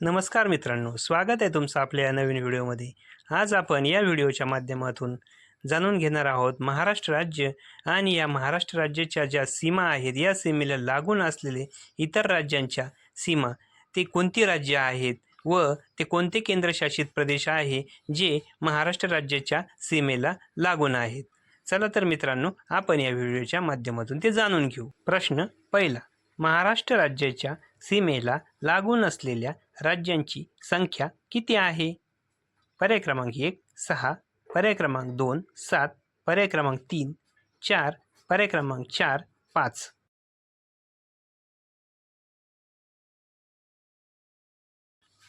नमस्कार मित्रांनो, स्वागत आहे तुमचं आपल्या या नवीन व्हिडिओमध्ये। आज आपण या व्हिडिओच्या माध्यमातून जाणून घेणार आहोत महाराष्ट्र राज्य आणि या महाराष्ट्र राज्याच्या ज्या सीमा आहेत, या सीमेला लागून असलेले इतर राज्यांच्या सीमा, ते कोणती राज्य आहेत व ते कोणते केंद्रशासित प्रदेश आहे जे महाराष्ट्र राज्याच्या सीमेला लागून आहेत। चला तर मित्रांनो, आपण या व्हिडिओच्या माध्यमातून ते जाणून घेऊ। प्रश्न पहिला, महाराष्ट्र राज्याच्या सीमेला लागून असलेल्या राज्यांची संख्या किती आहे? पर्याय क्रमांक 1 6, पर्याय क्रमांक 2 7, पर्याय क्रमांक 3 4, पर्याय क्रमांक 4 5।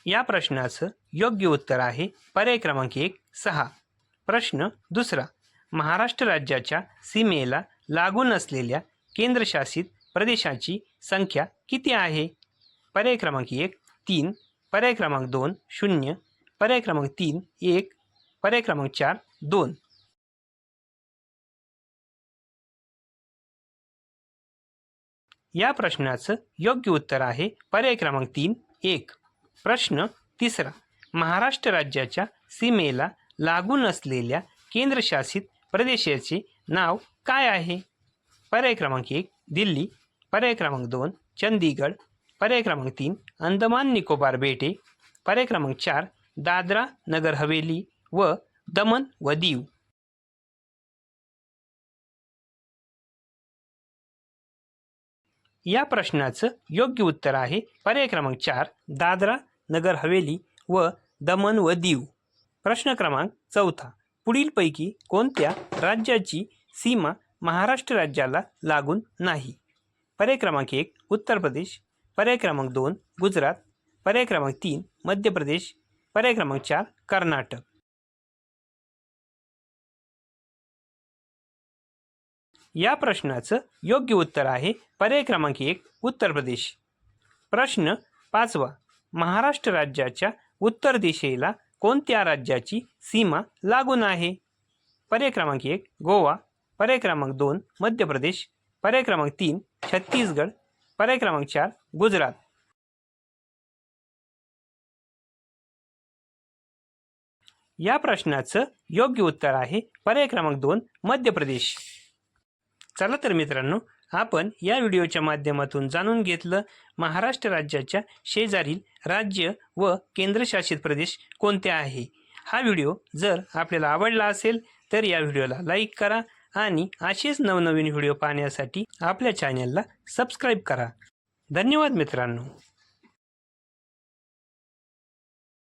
या प्रश्नाचं योग्य उत्तर आहे पर्याय क्रमांक 1 6। प्रश्न दुसरा, महाराष्ट्र राज्याच्या सीमेला लागून असलेल्या केंद्रशासित प्रदेशाची संख्या किती आहे? पर्याय क्रमांक 1 3, पर्याय क्रमांक 2 0, पर्याय क्रमांक 3 1, पर्याय क्रमांक 4 2। या प्रश्नाचं योग्य उत्तर आहे पर्याय क्रमांक 3 1। प्रश्न तिसरा, महाराष्ट्र राज्याच्या सीमेला लागून असलेल्या केंद्रशासित प्रदेशाचे नाव काय आहे? पर्याय क्रमांक 1 दिल्ली, पर्याय क्रमांक 2 चंदीगड, पर्याय क्रमांक 3 अंदमान निकोबार बेटे, पर्याय क्रमांक 4 दादरा नगर हवेली व दमन व दीव। या प्रश्नाचं योग्य उत्तर आहे पर्याय क्रमांक 4 दादरा नगर हवेली व दमन व दीव। प्रश्न क्रमांक चौथा, पुढीलपैकी कोणत्या राज्याची सीमा महाराष्ट्र राज्याला लागून नाही? पर्याय क्रमांक 1 उत्तर प्रदेश, पर्याय क्रमांक 2 गुजरात, पर्याय क्रमांक 3 मध्य प्रदेश, पर्याय क्रमांक 4 कर्नाटक। या प्रश्नाचं योग्य उत्तर आहे पर्याय क्रमांक 1 उत्तर प्रदेश। प्रश्न पाचवा, महाराष्ट्र राज्याच्या उत्तर दिशेला कोणत्या राज्याची सीमा लागून आहे? पर्याय क्रमांक 1 गोवा, पर्याय क्रमांक 2 मध्य प्रदेश, पर्याय क्रमांक 3 छत्तीसगड, पर्याय क्रमांक 4 गुजरात। या प्रश्नाचं योग्य उत्तर आहे पर्याय क्रमांक 2 मध्य प्रदेश। चला तर मित्रांनो, आपण या व्हिडिओच्या माध्यमातून जाणून घेतलं महाराष्ट्र राज्याच्या शेजारील राज्य व केंद्रशासित प्रदेश कोणते आहे। हा व्हिडिओ जर आपल्याला आवडला असेल तर या व्हिडिओला लाईक करा आणि असेच नवनवीन व्हिडिओ पाहण्यासाठी आपल्या चॅनलला सबस्क्राईब करा। धन्यवाद मित्रांनो।